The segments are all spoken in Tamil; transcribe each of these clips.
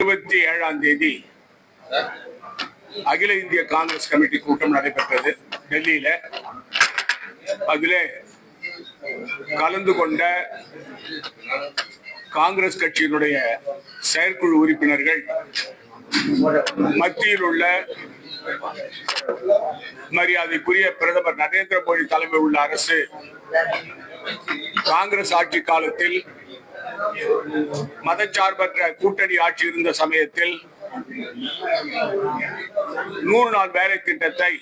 27ஆம் தேதி அகில இந்திய காங்கிரஸ் கமிட்டி கூட்டம் நடைபெற்றது டெல்லியில. அதிலே கலந்து கொண்ட காங்கிரஸ் கட்சியினுடைய செயற்குழு உறுப்பினர்கள் மத்தியில் உள்ள மரியாதைக்குரிய பிரதமர் நரேந்திர மோடி தலைமை உள்ள அரசு காங்கிரஸ் ஆட்சி காலத்தில் மதச்சார்பற்ற கூட்டணி ஆட்சி இருந்த சமயத்தில் 100 நாள் வேலை திட்டத்தை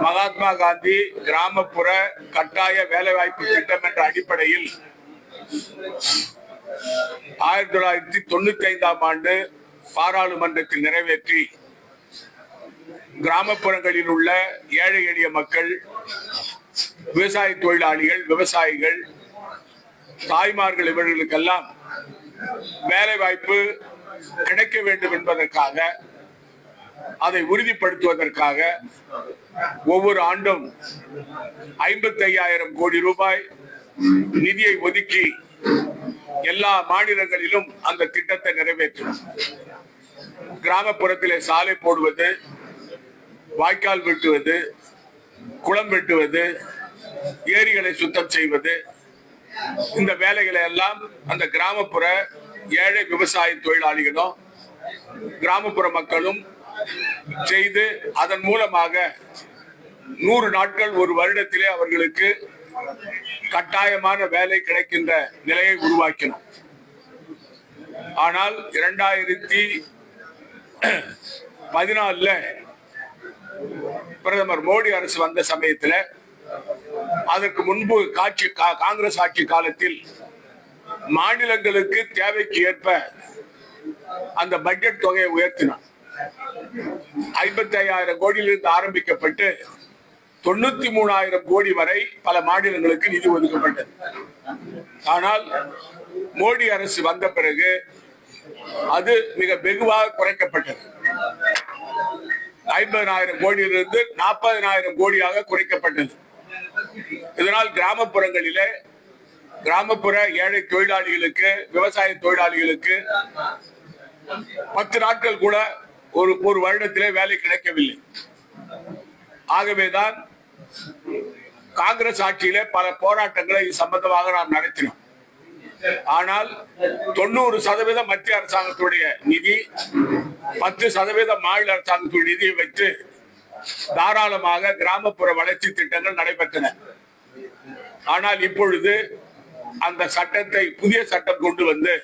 மகாத்மா காந்தி கிராமப்புற கட்டாய வேலைவாய்ப்பு திட்டம் என்ற அடிப்படையில் 1995ஆம் ஆண்டு பாராளுமன்றத்தில் நிறைவேற்றி கிராமப்புறங்களில் உள்ள ஏழை எளிய மக்கள், விவசாய தொழிலாளிகள், விவசாயிகள், தாய்மார்கள் இவர்களுக்கெல்லாம் வேலை வாய்ப்பு கிடைக்க வேண்டும் என்பதற்காக, அதை உறுதிப்படுத்துவதற்காக ஒவ்வொரு ஆண்டும் 55,000 கோடி ரூபாய் நிதியை ஒதுக்கி எல்லா மாநிலங்களிலும் அந்த திட்டத்தை நிறைவேற்றும். கிராமப்புறத்திலே சாலை போடுவது, வாய்க்கால் வெட்டுவது, குளம் வெட்டுவது, ஏரிகளை சுத்தம் செய்வது, இந்த வேலைகளை எல்லாம் அந்த கிராமப்புற ஏழை விவசாய தொழிலாளிகளும் கிராமப்புற மக்களும் செய்து அதன் மூலமாக 100 நாட்கள் ஒரு வருடத்திலே அவர்களுக்கு கட்டாயமான வேலை கிடைக்கின்ற நிலையை உருவாக்கினோம். ஆனால் 2014 பிரதமர் மோடி அரசு வந்த சமயத்தில், அதற்கு முன்பு காங்கிரஸ் ஆட்சி காலத்தில் மாநிலங்களுக்கு தேவைக்கு ஏற்ப அந்த பட்ஜெட் தொகையை உயர்த்தினார். 55,000 கோடியிலிருந்து ஆரம்பிக்கப்பட்டு 93,000 கோடி வரை பல மாநிலங்களுக்கு நிதி ஒதுக்கப்பட்டது. ஆனால் மோடி அரசு வந்த பிறகு அது மிக வெகுவாக குறைக்கப்பட்டது. 50,000 கோடியிலிருந்து 40,000 கோடியாக குறைக்கப்பட்டது. இதனால் கிராமப்புறங்களிலே கிராமப்புற ஏழை தொழிலாளிகளுக்கு, விவசாய தொழிலாளிகளுக்கு 10 நாட்கள் கூட ஒரு வருடத்திலே வேலை கிடைக்கவில்லை. ஆகவேதான் காங்கிரஸ் ஆட்சியிலே பல போராட்டங்களை இது சம்பந்தமாக நாம் நடத்தினோம். ஆனால் 90% மத்திய அரசாங்கத்துடைய நிதி, 10% மாநில அரசாங்கத்துடைய நிதியை வைத்து தாராளமாக கிராமப்புற வளர்ச்சி திட்டங்கள் நடைபெற்றன. ஆனால் இப்பொழுது அந்த சட்டத்தை, புதிய சட்டம் கொண்டு வந்து